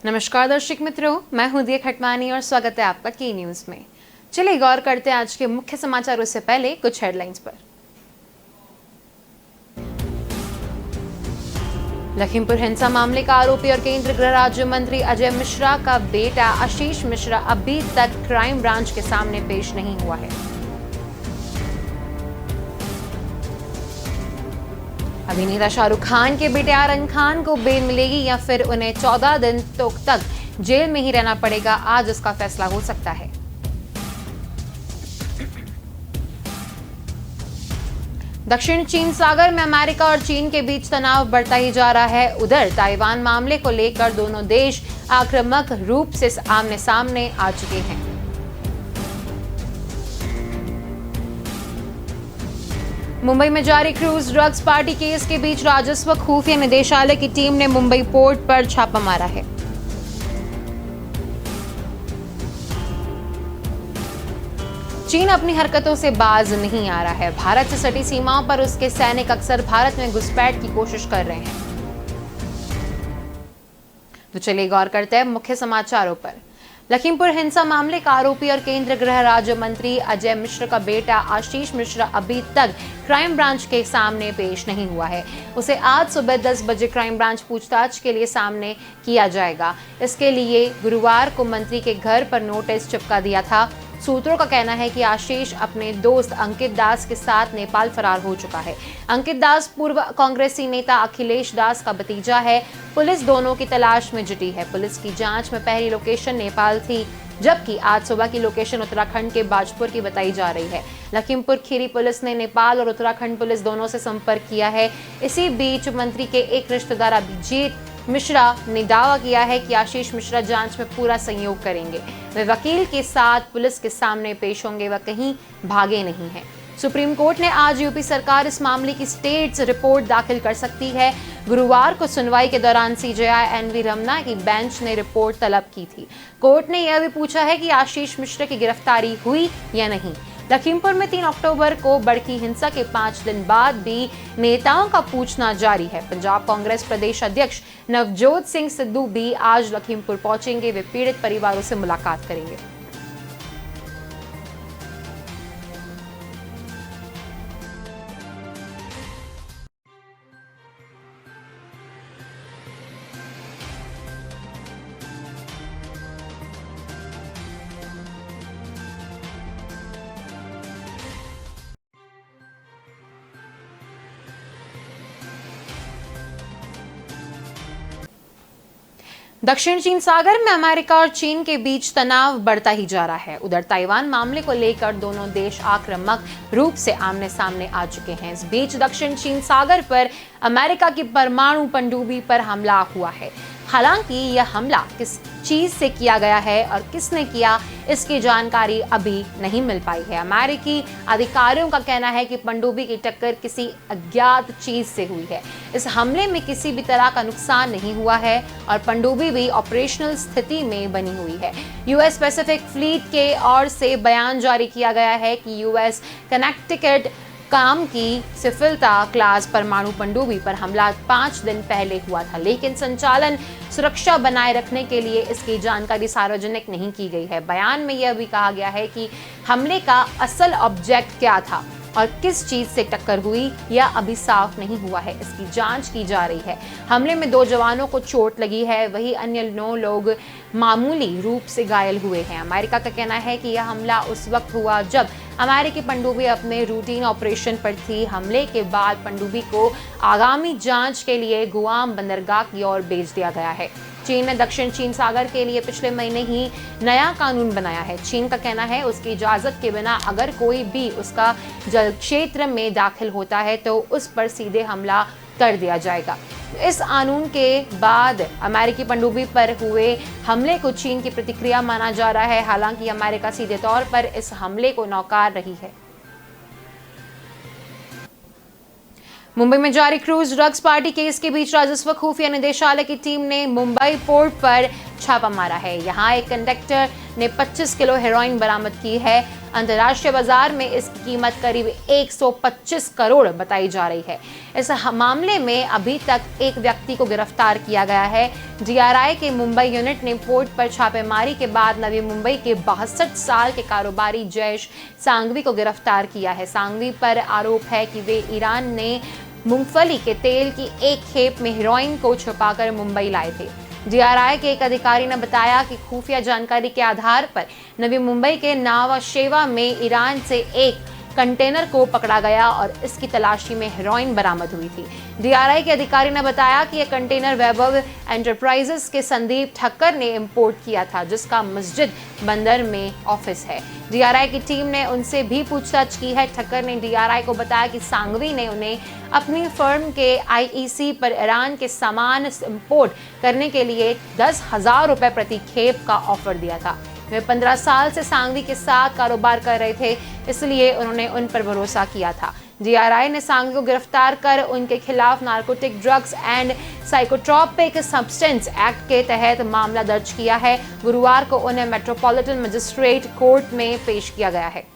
नमस्कार दर्शक मित्रों, मैं हूं दिया खटवानी और स्वागत है आपका की न्यूज में। चलिए गौर करते हैं आज के मुख्य समाचारों से पहले कुछ हेडलाइंस पर। लखीमपुर हिंसा मामले का आरोपी और केंद्रीय गृह राज्य मंत्री अजय मिश्रा का बेटा आशीष मिश्रा अभी तक क्राइम ब्रांच के सामने पेश नहीं हुआ है। अभिनेता शाहरुख खान के बेटे आर्यन खान को बेल मिलेगी या फिर उन्हें 14 दिन तक जेल में ही रहना पड़ेगा, आज इसका फैसला हो सकता है। दक्षिण चीन सागर में अमेरिका और चीन के बीच तनाव बढ़ता ही जा रहा है। उधर ताइवान मामले को लेकर दोनों देश आक्रामक रूप से आमने सामने आ चुके हैं। मुंबई में जारी क्रूज ड्रग्स पार्टी केस के बीच राजस्व खुफिया निदेशालय की टीम ने मुंबई पोर्ट पर छापा मारा है। चीन अपनी हरकतों से बाज नहीं आ रहा है। भारत से सटी सीमाओं पर उसके सैनिक अक्सर भारत में घुसपैठ की कोशिश कर रहे हैं। तो चलिए गौर करते हैं मुख्य समाचारों पर। लखीमपुर हिंसा मामले का आरोपी और केंद्रीय गृह राज्य मंत्री अजय मिश्रा का बेटा आशीष मिश्रा अभी तक क्राइम ब्रांच के सामने पेश नहीं हुआ है। उसे आज सुबह 10 बजे क्राइम ब्रांच पूछताछ के लिए सामने किया जाएगा। इसके लिए गुरुवार को मंत्री के घर पर नोटिस चिपका दिया था। सूत्रों का कहना है कि आशीष अपने दोस्त अंकित दास के साथ नेपाल फरार हो चुका है। अंकित दास पूर्व कांग्रेसी नेता अखिलेश दास का भतीजा है। पुलिस दोनों की तलाश में जुटी है। पुलिस की जांच में पहली लोकेशन नेपाल थी, जबकि आज सुबह की लोकेशन उत्तराखंड के बाजपुर की बताई जा रही है। लखीमपुर खीरी पुलिस ने नेपाल और उत्तराखंड पुलिस दोनों से संपर्क किया है। इसी बीच मंत्री के एक रिश्तेदार अभिजीत मिश्रा ने दावा किया है कि आशीष मिश्रा जांच में पूरा सहयोग करेंगे। वे वकील के साथ पुलिस के सामने पेश होंगे, वह कहीं भागे नहीं हैं। सुप्रीम कोर्ट ने आज यूपी सरकार इस मामले की स्टेट्स रिपोर्ट दाखिल कर सकती है। गुरुवार को सुनवाई के दौरान सीजेआई एनवी रमना की बेंच ने रिपोर्ट तलब की थी। कोर्ट ने यह भी पूछा है कि आशीष मिश्रा की गिरफ्तारी हुई या नहीं। लखीमपुर में 3 अक्टूबर को भड़की हिंसा के 5 दिन बाद भी नेताओं का पूछना जारी है। पंजाब कांग्रेस प्रदेश अध्यक्ष नवजोत सिंह सिद्धू भी आज लखीमपुर पहुंचेंगे। वे पीड़ित परिवारों से मुलाकात करेंगे। दक्षिण चीन सागर में अमेरिका और चीन के बीच तनाव बढ़ता ही जा रहा है। उधर ताइवान मामले को लेकर दोनों देश आक्रामक रूप से आमने सामने आ चुके हैं। इस बीच दक्षिण चीन सागर पर अमेरिका की परमाणु पनडुब्बी पर हमला हुआ है। हालांकि यह हमला किस चीज से किया गया है और किसने किया, इसकी जानकारी अभी नहीं मिल पाई है। अमेरिकी अधिकारियों का कहना है कि पनडुब्बी की टक्कर किसी अज्ञात चीज से हुई है। इस हमले में किसी भी तरह का नुकसान नहीं हुआ है और पनडुब्बी भी ऑपरेशनल स्थिति में बनी हुई है। यूएस पैसिफिक फ्लीट के ओर से बयान जारी किया गया है कि यूएस कनेक्टिकट काम की सिफिल्ता क्लास परमाणु पनडुब्बी पर हमला 5 दिन पहले हुआ था, लेकिन संचालन सुरक्षा बनाए रखने के लिए इसकी जानकारी सार्वजनिक नहीं की गई है। बयान में यह भी कहा गया है कि हमले का असल ऑब्जेक्ट क्या था और किस चीज से टक्कर हुई यह अभी साफ नहीं हुआ है। इसकी जांच की जा रही है। हमले में 2 जवानों को चोट लगी है, वही अन्य 9 लोग मामूली रूप से घायल हुए हैं। अमेरिका का कहना है कि यह हमला उस वक्त हुआ जब अमेरिकी पनडुब्बी अपने रूटीन ऑपरेशन पर थी। हमले के बाद पनडुब्बी को आगामी जांच के लिए गुआम बंदरगाह की ओर भेज दिया गया है। चीन ने दक्षिण चीन सागर के लिए पिछले महीने ही नया कानून बनाया है। चीन का कहना है उसकी इजाजत के बिना अगर कोई भी उसका जल क्षेत्र में दाखिल होता है तो उस पर सीधे हमला कर दिया जाएगा। इस कानून के बाद अमेरिकी पनडुब्बी पर हुए हमले को चीन की प्रतिक्रिया माना जा रहा है। हालांकि अमेरिका सीधे तौर पर इस हमले को नकार रही है। मुंबई में जारी क्रूज ड्रग्स पार्टी केस के बीच राजस्व खुफिया निदेशालय की टीम ने मुंबई पोर्ट पर छापा मारा है। यहाँ एक कंडक्टर ने 25 किलो हेरोइन बरामद की है। अंतर्राष्ट्रीय बाजार में इसकी कीमत करीब 125 करोड़ बताई जा रही है। इस मामले में अभी तक एक व्यक्ति को गिरफ्तार किया गया है। डीआरआई के मुंबई यूनिट ने पोर्ट पर छापेमारी के बाद नवी मुंबई के 62 साल के कारोबारी जयेश सांघवी को गिरफ्तार किया है। सांघवी पर आरोप है कि वे ईरान ने मूंगफली के तेल की एक खेप में हेरोइन को छुपाकर मुंबई लाए थे। डीआरआई के एक अधिकारी ने बताया कि खुफिया जानकारी के आधार पर नवी मुंबई के नावाशेवा में ईरान से एक कंटेनर को पकड़ा गया और इसकी तलाशी में हेरोइन बरामद हुई थी। डीआरआई के अधिकारी ने बताया कि यह कंटेनर वैभव एंटरप्राइजेस के संदीप ठक्कर ने इंपोर्ट किया था, जिसका मस्जिद बंदर में ऑफिस है। डीआरआई की टीम ने उनसे भी पूछताछ की है। ठक्कर ने डीआरआई को बताया कि सांघवी ने उन्हें अपनी फर्म के आईईसी पर ईरान के सामान इंपोर्ट करने के लिए 10,000 रुपए प्रति खेप का ऑफर दिया था। वे 15 साल से सांघवी के साथ कारोबार कर रहे थे, इसलिए उन्होंने उन पर भरोसा किया था। डीआरआई ने सांघवी को गिरफ्तार कर उनके खिलाफ narcotic drugs and psychotropic substance act के तहत मामला दर्ज किया है। गुरुवार को उन्हें मेट्रोपॉलिटन मजिस्ट्रेट कोर्ट में पेश किया गया है।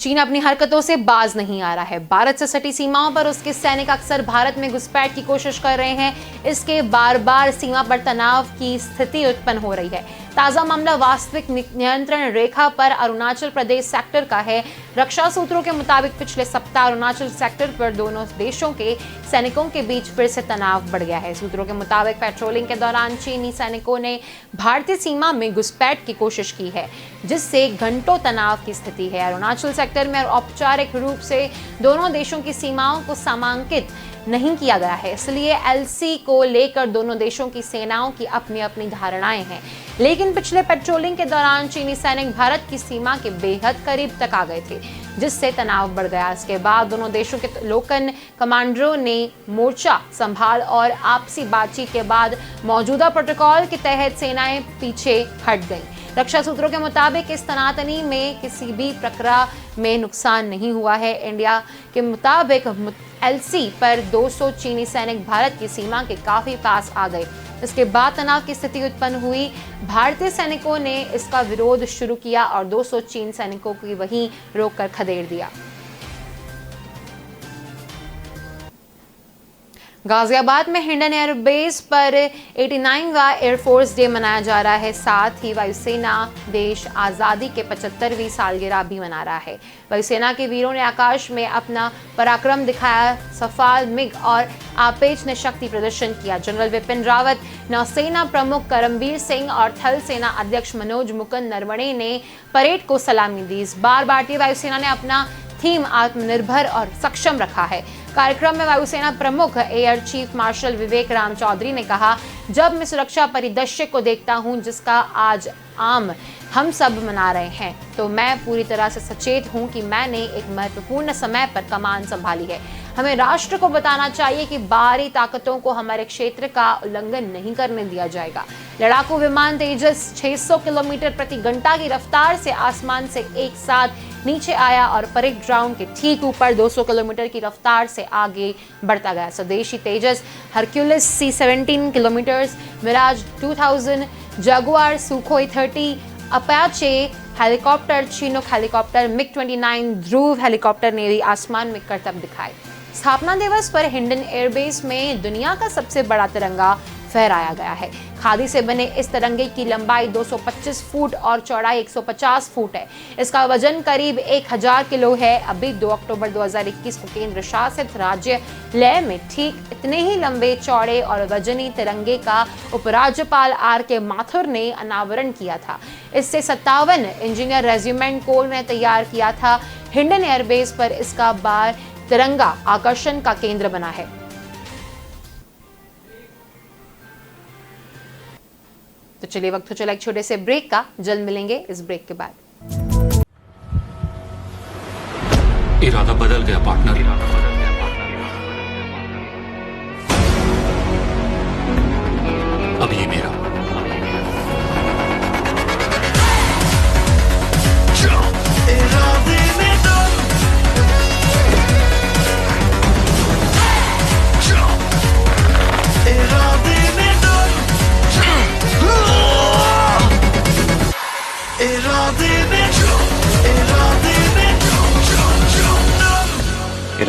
चीन अपनी हरकतों से बाज नहीं आ रहा है। भारत से सटी सीमाओं पर उसके सैनिक अक्सर भारत में घुसपैठ की कोशिश कर रहे हैं। इसके बार बार सीमा पर तनाव की स्थिति उत्पन्न हो रही है। ताजा मामला वास्तविक नियंत्रण रेखा पर अरुणाचल प्रदेश सेक्टर का है। रक्षा सूत्रों के मुताबिक पिछले सप्ताह अरुणाचल सेक्टर पर दोनों देशों के सैनिकों के बीच फिर से तनाव बढ़ गया है। सूत्रों के मुताबिक पेट्रोलिंग के दौरान चीनी सैनिकों ने भारतीय सीमा में घुसपैठ की कोशिश की है, जिससे घंटों तनाव की स्थिति है। अरुणाचल सेक्टर में औपचारिक रूप से दोनों देशों की सीमाओं को सीमांकित नहीं किया गया है, इसलिए एलसी को लेकर दोनों देशों की सेनाओं की अपनी अपनी धारणाएं हैं। लेकिन पिछले पेट्रोलिंग के दौरान चीनी सैनिक भारत की सीमा के बेहद करीब तक आ गए थे, जिससे तनाव बढ़ गया। इसके बाद दोनों देशों के लोकल कमांडरों ने मोर्चा संभाल और आपसी बातचीत के बाद मौजूदा प्रोटोकॉल के तहत सेनाएं पीछे हट गईं। रक्षा सूत्रों के मुताबिक इस तनातनी में किसी भी प्रक्रिया में नुकसान नहीं हुआ है। इंडिया के मुताबिक एलसी पर 200 चीनी सैनिक भारत की सीमा के काफी पास आ गए। इसके बाद तनाव की स्थिति उत्पन्न हुई। भारतीय सैनिकों ने इसका विरोध शुरू किया और 200 चीन सैनिकों को वहीं रोककर खदेड़ दिया। गाजियाबाद में हिंडन एयरबेस पर 89वां एयरफोर्स डे मनाया जा रहा है। साथ ही वायुसेना देश आज़ादी के 75वीं सालगिरह भी मना रहा है। वायुसेना के वीरों ने आकाश में अपना पराक्रम दिखाया। सफाल मिग और आपेच ने शक्ति प्रदर्शन किया। जनरल विपिन रावत, नौसेना प्रमुख करमबीर सिंह और थल सेना अध्यक्ष मनोज मुकुंद नरवणे ने परेड को सलामी दी। इस बार भारतीय वायुसेना ने अपना थीम आत्मनिर्भर और सक्षम रखा है। कार्यक्रम में वायुसेना प्रमुख एयर चीफ मार्शल विवेक राम चौधरी ने कहा, जब मैं सुरक्षा परिदृश्य को देखता हूं जिसका आज आम हम सब मना रहे हैं, तो मैं पूरी तरह से सचेत हूं कि मैंने एक महत्वपूर्ण समय पर कमान संभाली है। हमें राष्ट्र को बताना चाहिए कि बाहरी ताकतों को हमारे क्षेत्र का उल्लंघन नहीं करने दिया जाएगा। लड़ाकू विमान तेजस 600 किलोमीटर प्रति घंटा की रफ्तार से आसमान से एक साथ नीचे आया और परेड ग्राउंड के ठीक ऊपर 200 किलोमीटर की रफ्तार से आगे बढ़ता गया। स्वदेशी Tejas, Hercules C-17 kilometre, Mirage 2000, Jaguar, Sukhoi 30, Apache helicopter, Chinook helicopter, मिग-29, ध्रुव हेलीकॉप्टर ने भी आसमान में करतब दिखाए। स्थापना दिवस पर हिंडन एयरबेस में दुनिया का सबसे बड़ा तिरंगा फहराया गया है। खादी से बने इस तिरंगे की लंबाई 225 फुट और चौड़ाई 150 फुट है। इसका वजन करीब 1000 किलो है। अभी 2 अक्टूबर 2021 को केंद्र शासित राज्य लेह में ठीक इतने ही लंबे, चौड़े और वजनी तिरंगे का उपराज्यपाल R.K. माथुर ने अनावरण किया था। इससे 57 इंजीनियर रेजिमेंट कोर ने तैयार किया था। हिंडन एयरबेस पर इसका बार तिरंगा आकर्षण का केंद्र बना है। तो चलिए वक्त हो चला एक छोटे से ब्रेक का। जल्द मिलेंगे इस ब्रेक के बाद। इरादा बदल गया पार्टनर। अब ये मेरा। इरादे में दम,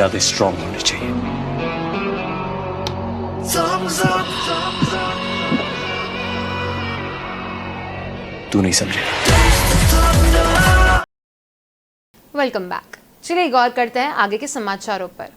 ज्यादा स्ट्रांग होने चाहिए। तू नहीं समझेगा। Welcome back. चलिए गौर करते हैं आगे के समाचारों पर।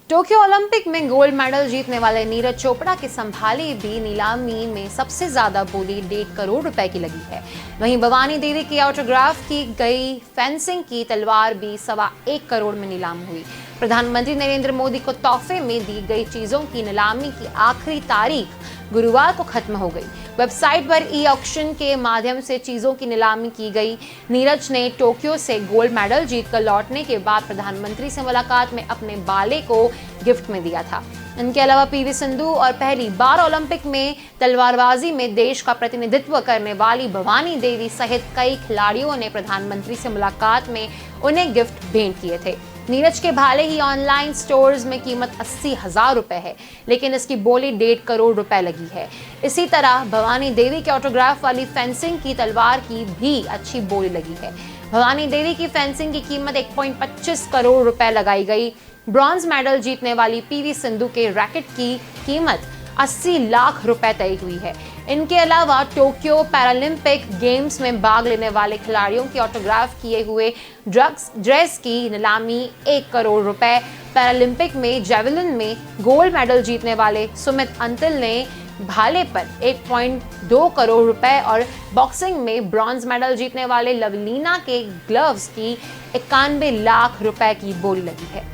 टोक्यो ओलंपिक में गोल्ड मेडल जीतने वाले नीरज चोपड़ा की संभाली भी नीलामी में सबसे ज्यादा बोली 1.5 करोड़ रुपए की लगी है। वहीं भवानी देवी की ऑटोग्राफ की गई फेंसिंग की तलवार भी 1.25 करोड़ में नीलाम हुई। प्रधानमंत्री नरेंद्र मोदी को तोहफे में दी गई चीजों की नीलामी की आखिरी तारीख गुरुवार को खत्म हो गई। वेबसाइट पर ई ऑक्शन के माध्यम से चीजों की नीलामी की गई। नीरज ने टोक्यो से गोल्ड मेडल जीतकर लौटने के बाद प्रधानमंत्री से मुलाकात में अपने बाले को गिफ्ट में दिया था। इनके अलावा पीवी सिंधु और पहली बार ओलंपिक में तलवारबाजी में देश का प्रतिनिधित्व करने वाली भवानी देवी सहित कई खिलाड़ियों ने प्रधानमंत्री से मुलाकात में उन्हें गिफ्ट भेंट किए थे। नीरज के भाले ही ऑनलाइन स्टोर्स में कीमत 80,000 रुपए है, लेकिन इसकी बोली 1.5 करोड़ रुपए लगी है। इसी तरह भवानी देवी के ऑटोग्राफ वाली फेंसिंग की तलवार की भी अच्छी बोली लगी है। भवानी देवी की फेंसिंग की कीमत 1.25 करोड़ रुपए लगाई गई। ब्रॉन्ज मेडल जीतने वाली पीवी सिंधु के रैकेट की कीमत 80 लाख रुपए तय हुई है। इनके अलावा टोक्यो पैरालंपिक गेम्स में भाग लेने वाले खिलाड़ियों की ऑटोग्राफ किए हुए ड्रेस की नीलामी 1 करोड़ रुपए। पैरालंपिक में जेवलिन में गोल्ड मेडल जीतने वाले सुमित अंतिल ने भाले पर 1.2 करोड़ रुपए और बॉक्सिंग में ब्रॉन्ज मेडल जीतने वाले लवलीना के ग्लव्स की 91 लाख रुपए की बोली लगी है।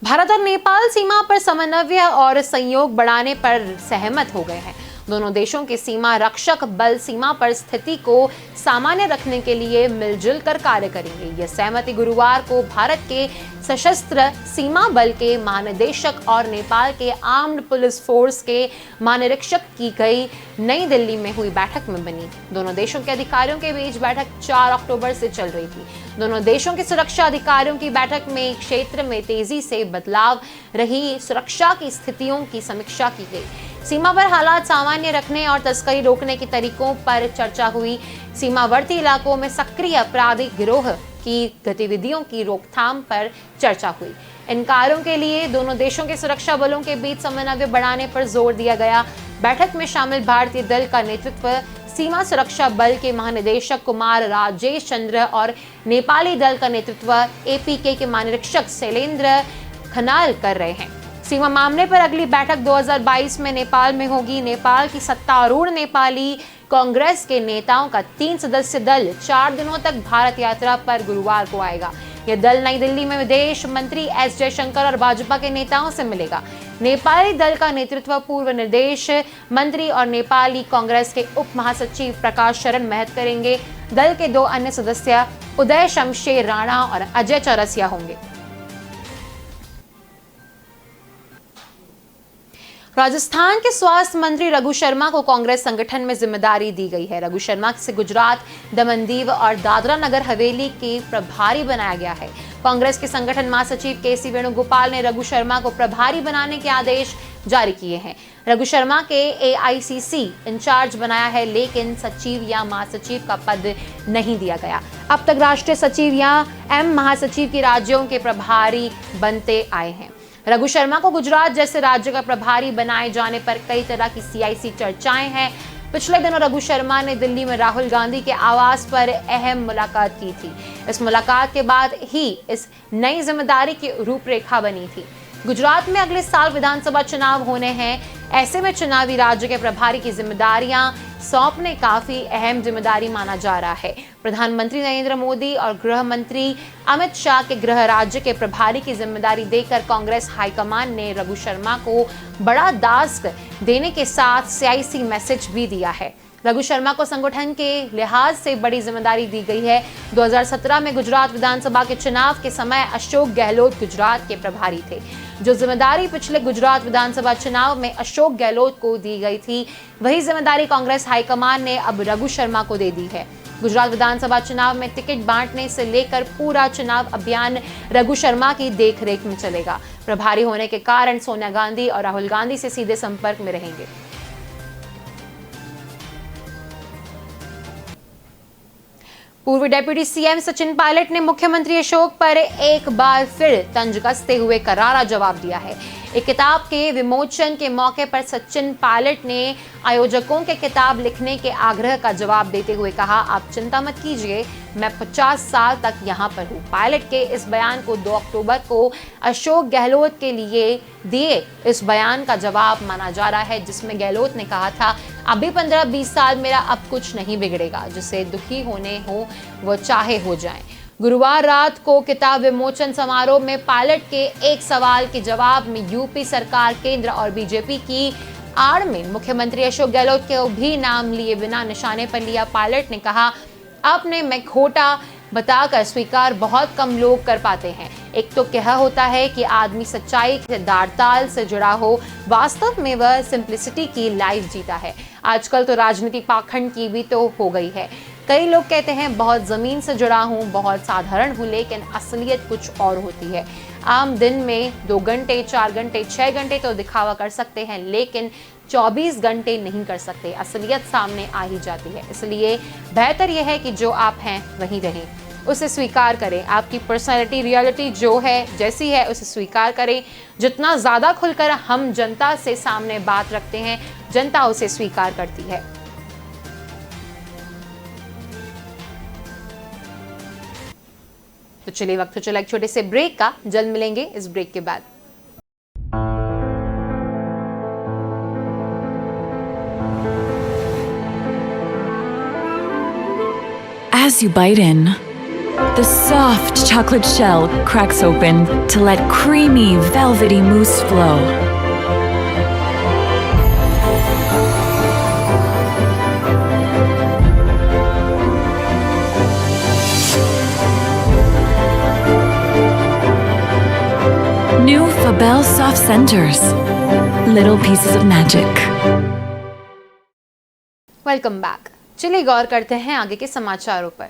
भारत और नेपाल सीमा पर समन्वय और सहयोग बढ़ाने पर सहमत हो गए हैं। दोनों देशों के सीमा रक्षक बल सीमा पर स्थिति को सामान्य रखने के लिए मिलजुल कर कार्य करेंगे। यह सहमति गुरुवार को भारत के सशस्त्र सीमा बल के महानिदेशक और नेपाल के आर्म्ड पुलिस फोर्स के महानिरीक्षक की गई नई दिल्ली में हुई बैठक में बनी। दोनों देशों के अधिकारियों के बीच बैठक 4 अक्टूबर से चल रही थी। दोनों देशों के सुरक्षा अधिकारियों की बैठक में क्षेत्र में तेजी से बदलाव रही सुरक्षा की स्थितियों की समीक्षा की गई। सीमा पर हालात सामान्य रखने और तस्करी रोकने के तरीकों पर चर्चा हुई। सीमावर्ती इलाकों में सक्रिय आपराधिक गिरोह की गतिविधियों की रोकथाम पर चर्चा हुई। इन कार्यों के लिए दोनों देशों के सुरक्षा बलों के बीच समन्वय बढ़ाने पर जोर दिया गया। बैठक में शामिल भारतीय दल का नेतृत्व सीमा सुरक्षा बल के महानिदेशक कुमार राजेश चंद्र और नेपाली दल का नेतृत्व एपीके के महानिरीक्षक शैलेंद्र खनाल कर रहे हैं। सीमा मामले पर अगली बैठक 2022 में नेपाल में होगी। नेपाल की सत्तारूढ़ नेपाली कांग्रेस के नेताओं का 3 सदस्यीय दल 4 दिनों तक भारत यात्रा पर गुरुवार को आएगा। यह दल नई दिल्ली में विदेश मंत्री एस जयशंकर और भाजपा के नेताओं से मिलेगा। नेपाली दल का नेतृत्व पूर्व निर्देश मंत्री और नेपाली कांग्रेस के उप महासचिव प्रकाश शरण महत करेंगे। दल के 2 अन्य सदस्य उदय शमशेर राणा और अजय चौरसिया होंगे। राजस्थान के स्वास्थ्य मंत्री रघु शर्मा को कांग्रेस संगठन में जिम्मेदारी दी गई है। रघु शर्मा से गुजरात, दमन दीव और दादरा नगर हवेली के प्रभारी बनाया गया है। कांग्रेस के संगठन महासचिव केसी वेणुगोपाल ने रघु शर्मा को प्रभारी बनाने के आदेश जारी किए हैं। रघु शर्मा के एआईसीसी इंचार्ज बनाया है, लेकिन सचिव या महासचिव का पद नहीं दिया गया। अब तक राष्ट्रीय सचिव या एम महासचिव के राज्यों के प्रभारी बनते आए हैं। रघु शर्मा को गुजरात जैसे राज्य का प्रभारी बनाए जाने पर कई तरह की सियासी चर्चाएं हैं। पिछले दिनों रघु शर्मा ने दिल्ली में राहुल गांधी के आवास पर अहम मुलाकात की थी। इस मुलाकात के बाद ही इस नई जिम्मेदारी की रूपरेखा बनी थी। गुजरात में अगले साल विधानसभा चुनाव होने हैं। ऐसे में चुनावी राज्य के प्रभारी की जिम्मेदारियां सौंपने काफी अहम जिम्मेदारी माना जा रहा है। प्रधानमंत्री नरेंद्र मोदी और गृह मंत्री अमित शाह के गृह राज्य के प्रभारी की जिम्मेदारी देकर कांग्रेस हाईकमान ने रघु शर्मा को बड़ा टास्क देने के साथ सियासी मैसेज भी दिया है। रघु शर्मा को संगठन के लिहाज से बड़ी जिम्मेदारी दी गई है। 2017 में गुजरात विधानसभा के चुनाव के समय अशोक गहलोत गुजरात के प्रभारी थे। जो जिम्मेदारी पिछले गुजरात विधानसभा चुनाव में अशोक गहलोत को दी गई थी, वही जिम्मेदारी कांग्रेस हाईकमान ने अब रघु शर्मा को दे दी है। गुजरात विधानसभा चुनाव में टिकट बांटने से लेकर पूरा चुनाव अभियान रघु शर्मा की देखरेख में चलेगा। प्रभारी होने के कारण सोनिया गांधी और राहुल गांधी से सीधे संपर्क में रहेंगे। पूर्व डिप्टी सीएम सचिन पायलट ने मुख्यमंत्री अशोक पर एक बार फिर तंज कसते हुए करारा जवाब दिया है। एक किताब के विमोचन के मौके पर सचिन पायलट ने आयोजकों के किताब लिखने के आग्रह का जवाब देते हुए कहा, आप चिंता मत कीजिए, मैं 50 साल तक यहाँ पर हूँ। पायलट के इस बयान को 2 अक्टूबर को अशोक गहलोत के लिए दिए इस बयान का जवाब माना जा रहा है, जिसमें गहलोत ने कहा था, अभी 15-20 साल मेरा अब कुछ नहीं बिगड़ेगा, जिसे दुखी होने हो वो चाहे हो जाए। गुरुवार रात को किताब विमोचन समारोह में पायलट के एक सवाल के जवाब में यूपी सरकार, केंद्र और बीजेपी की आड़ में मुख्यमंत्री अशोक गहलोत के भी नाम लिए बिना निशाने पर लिया पायलट ने कहा, आपने मैं खोटा बताकर स्वीकार बहुत कम लोग कर पाते हैं। एक तो क्या होता है कि आदमी सच्चाई के दारताल से जुड़ा हो, वास्तव में वह सिंप्लिसिटी की लाइफ जीता है। आजकल तो राजनीति पाखंड की भी तो हो गई है। कई लोग कहते हैं बहुत जमीन से जुड़ा हूँ, बहुत साधारण हूँ, लेकिन असलियत कुछ और होती है। आम दिन में 2 घंटे, 4 घंटे, 6 घंटे तो दिखावा कर सकते हैं, लेकिन 24 घंटे नहीं कर सकते। असलियत सामने आ ही जाती है। इसलिए बेहतर यह है कि जो आप हैं वहीं रहें, उसे स्वीकार करें। आपकी पर्सनैलिटी, रियलिटी जो है, जैसी है, उसे स्वीकार करें। जितना ज़्यादा खुलकर हम जनता से सामने बात रखते हैं, जनता उसे स्वीकार करती है। तो चलिए वक्त हो चला एक छोटे से ब्रेक का, जल्द मिलेंगे इस ब्रेक के बाद। As you bite in, the soft chocolate shell cracks open to let creamy, velvety mousse flow. New Fabel Soft Centers. Little pieces of magic. Welcome back. चलिए गौर करते हैं आगे के समाचारों पर।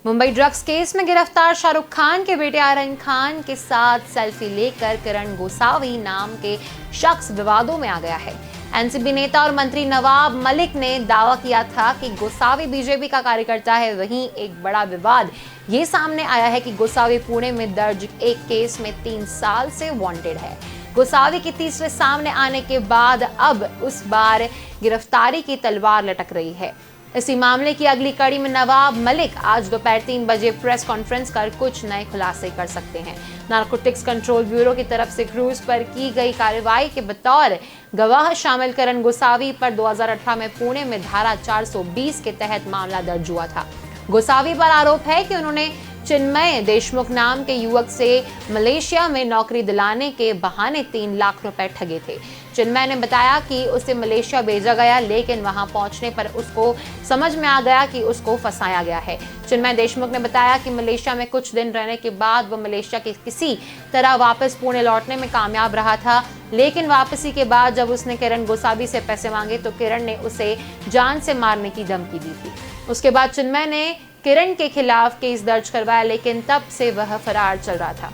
मुंबई ड्रग्स केस में गिरफ्तार शाहरुख खान के बेटे आर्यन खान के साथ सेल्फी लेकर किरण गोसावी नाम के शख्स विवादों में आ गया है। एनसीपी नेता और मंत्री नवाब मलिक ने दावा किया था कि गोसावी बीजेपी का कार्यकर्ता है। वहीं एक बड़ा विवाद ये सामने आया है कि गोसावी पुणे में दर्ज एक केस में 3 साल से वांटेड है। गोसावी की तीसरे सामने आने के बाद अब उस बार गिरफ्तारी की तलवार लटक रही है। इसी मामले की अगली कड़ी में नवाब मलिक आज दोपहर 3 बजे प्रेस कॉन्फ्रेंस कर कुछ नए खुलासे कर सकते हैं। नारकोटिक्स कंट्रोल ब्यूरो की तरफ से क्रूज पर की गई कार्रवाई के बतौर गवाह शामिल किरण गोसावी पर 2018 में पुणे में धारा 420 के तहत मामला दर्ज हुआ था। गोसावी पर आरोप है कि उन्होंने चिन्मय देशमुख नाम के युवक से मलेशिया में नौकरी दिलाने के बहाने 3 लाख रुपए ठगे थे। चिन्मय ने बताया कि उसे मलेशिया भेजा गया, लेकिन वहां पहुंचने पर उसको समझ में आ गया कि उसको फंसाया गया है। चिन्मय देशमुख ने बताया कि मलेशिया में कुछ दिन रहने के बाद वह मलेशिया के किसी तरह वापस पुणे लौटने में कामयाब रहा था, लेकिन वापसी के बाद जब उसने किरण गोसावी से पैसे मांगे तो किरण ने उसे जान से मारने की धमकी दी थी। उसके बाद चिन्मय ने किरण के खिलाफ केस दर्ज करवाया, लेकिन तब से वह फरार चल रहा था।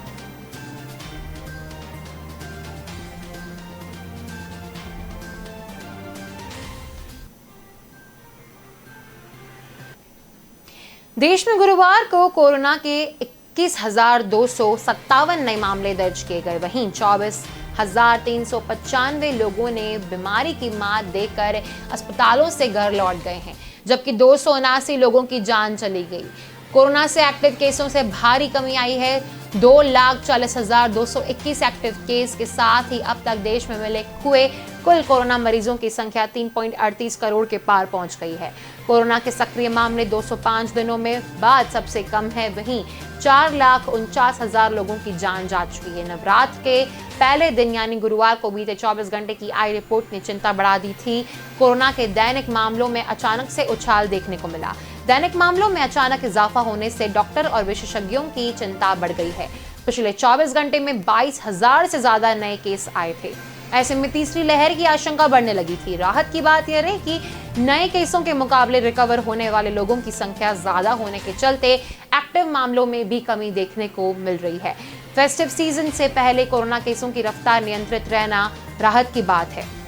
देश में गुरुवार को कोरोना के 21,257 नए मामले दर्ज किए गए। वहीं 24,395 लोगों ने बीमारी की मात देकर अस्पतालों से घर लौट गए हैं, जबकि 279 लोगों की जान चली गई। कोरोना से एक्टिव केसों से भारी कमी आई है। 2,40,221 एक्टिव केस के साथ ही अब तक देश में मिले हुए कुल कोरोना मरीजों की संख्या 3.38 करोड़ के पार पहुंच गई है। कोरोना के सक्रिय मामले 205 दिनों में बाद सबसे कम है। वहीं 4,49,000 लोगों की जान जा चुकी है। नवरात्र के पहले दिन यानी गुरुवार को बीते 24 घंटे की आई रिपोर्ट ने चिंता बढ़ा दी थी। कोरोना के दैनिक मामलों में अचानक से उछाल देखने को मिला। दैनिक मामलों में अचानक इजाफा होने से डॉक्टर और विशेषज्ञों की चिंता बढ़ गई है। पिछले 24 घंटे में 22,000 से ज्यादा नए केस आए थे। ऐसे में तीसरी लहर की आशंका बढ़ने लगी थी। राहत की बात यह रही कि नए केसों के मुकाबले रिकवर होने वाले लोगों की संख्या ज्यादा होने के चलते एक्टिव मामलों में भी कमी देखने को मिल रही है। फेस्टिव सीजन से पहले कोरोना केसों की रफ्तार नियंत्रित रहना राहत की बात है।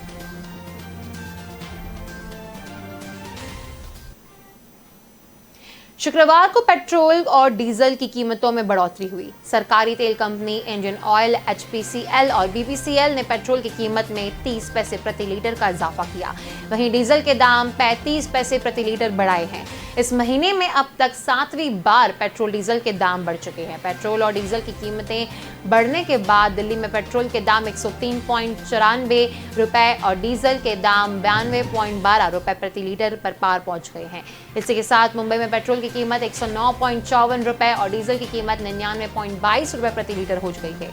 शुक्रवार को पेट्रोल और डीजल की कीमतों में बढ़ोतरी हुई। सरकारी तेल कंपनी इंडियन ऑयल, HPCL और BPCL ने पेट्रोल की कीमत में 30 पैसे प्रति लीटर का इजाफा किया। वहीं डीजल के दाम 35 पैसे प्रति लीटर बढ़ाए हैं। इस महीने में अब तक 7वीं बार पेट्रोल डीजल के दाम बढ़ चुके हैं। पेट्रोल और डीजल की कीमतें बढ़ने के बाद दिल्ली में पेट्रोल के दाम 103.94 रुपए और डीजल के दाम 92.12 रुपए प्रति लीटर पर पार पहुंच गए हैं। इसी के साथ मुंबई में पेट्रोल की कीमत 109.54 रुपए और डीजल की कीमत 99.22 रुपए प्रति लीटर हो गई है।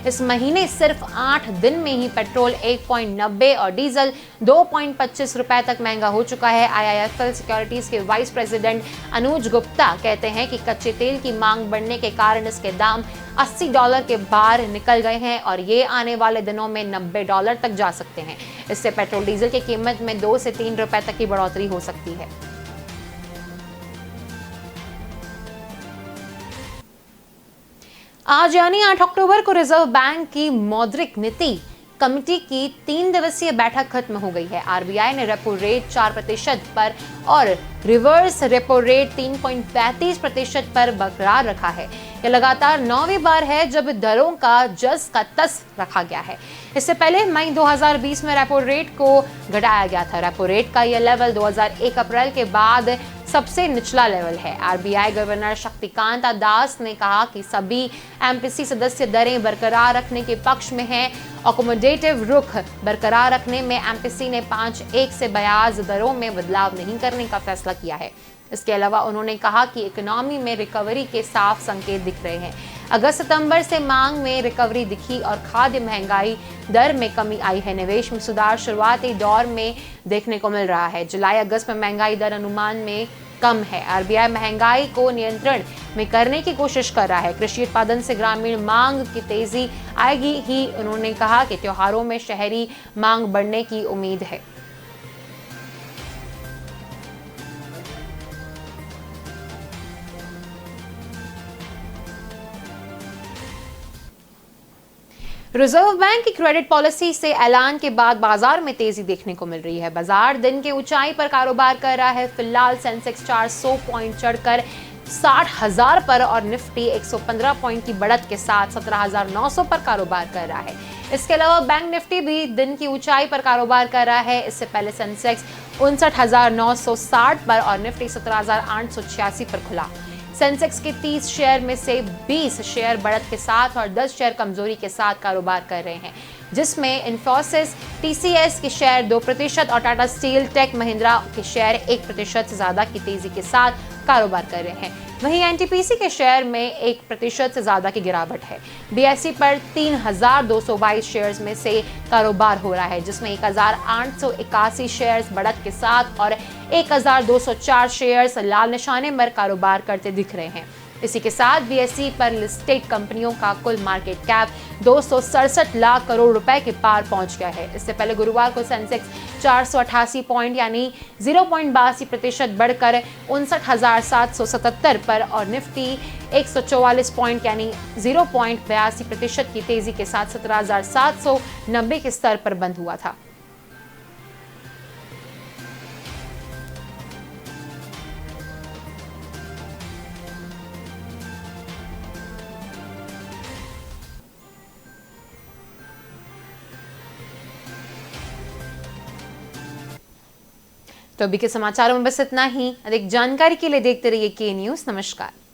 इस महीने सिर्फ 8 दिन में ही पेट्रोल 1.90 और डीजल 2.25 रुपए तक महंगा हो चुका है। IIFL सिक्योरिटीज के वाइस प्रेसिडेंट अनुज गुप्ता कहते हैं कि कच्चे तेल की मांग बढ़ने के कारण इसके दाम $80 के पार निकल गए हैं और ये आने वाले दिनों में $90 तक जा सकते हैं। इससे पेट्रोल डीजल की कीमत में 2 से 3 रुपए तक की बढ़ोतरी हो सकती है। आज यानी 8 अक्टूबर को रिजर्व बैंक की मौद्रिक नीति कमेटी की 3 दिवसीय बैठक खत्म हो गई है। RBI ने रेपो रेट 4% पर और रिवर्स रेपो रेट 3.35% पर बरकरार रखा है। यह लगातार 9वीं बार है जब दरों का जस का तस रखा गया है। इससे पहले मई 2020 में रेपो रेट को घटाया गया था। रेपो रेट का यह लेवल 2001 अप्रैल के बाद सबसे निचला लेवल है। RBI गवर्नर शक्तिकांता दास ने कहा कि सभी MPC सदस्य दरें बरकरार रखने के पक्ष में हैं। अकोमोडेटिव रुख बरकरार रखने में MPC ने 5-1 से ब्याज दरों में बदलाव नहीं करने का फैसला किया है। इसके अलावा उन्होंने कहा कि इकोनॉमी में रिकवरी के साफ संकेत दिख रहे हैं। अगस्त सितंबर से मांग में रिकवरी दिखी और खाद्य महंगाई दर में कमी आई है। निवेश में सुधार शुरुआती दौर में देखने को मिल रहा है। जुलाई अगस्त में महंगाई दर अनुमान में कम है। RBI महंगाई को नियंत्रण में करने की कोशिश कर रहा है। कृषि उत्पादन से ग्रामीण मांग की तेजी आएगी ही। उन्होंने कहा कि त्योहारों में शहरी मांग बढ़ने की उम्मीद है। रिजर्व बैंक की क्रेडिट पॉलिसी से ऐलान के बाद बाजार में तेजी देखने को मिल रही है। बाजार दिन के ऊंचाई पर कारोबार कर रहा है। फिलहाल सेंसेक्स 400 पॉइंट चढ़कर 60,000 पर और निफ्टी 115 पॉइंट की बढ़त के साथ 17,900 पर कारोबार कर रहा है। इसके अलावा बैंक निफ्टी भी दिन की ऊंचाई पर कारोबार कर रहा है। इससे पहले सेंसेक्स 59,960 पर और निफ्टी 17,886 पर खुला। सेंसेक्स के 30 शेयर में से 20 शेयर बढ़त के साथ और 10 शेयर कमजोरी के साथ कारोबार कर रहे हैं, जिसमें इन्फोसिस, TCS के शेयर 2% और टाटा स्टील, टेक महिंद्रा के शेयर 1% से ज्यादा की तेजी के साथ कारोबार कर रहे हैं। वहीं NTPC के शेयर में 1% से ज्यादा की गिरावट है। BSE पर 3,222 शेयर्स में से कारोबार हो रहा है, जिसमें 1,881 शेयर्स बढ़त के साथ और 1,204 शेयर्स लाल निशाने पर कारोबार करते दिख रहे हैं। इसी के साथ BSE पर लिस्टेड कंपनियों का कुल मार्केट कैप 267 लाख करोड़ रुपए के पार पहुंच गया है। इससे पहले गुरुवार को सेंसेक्स 488 पॉइंट यानी 0.82% बढ़कर 59,777 पर और निफ्टी 144 पॉइंट यानी 0.82% की तेजी के साथ 17,790 के स्तर पर बंद हुआ था। तो अभी के समाचारों में बस इतना ही। अधिक जानकारी के लिए देखते रहिए के न्यूज़। नमस्कार।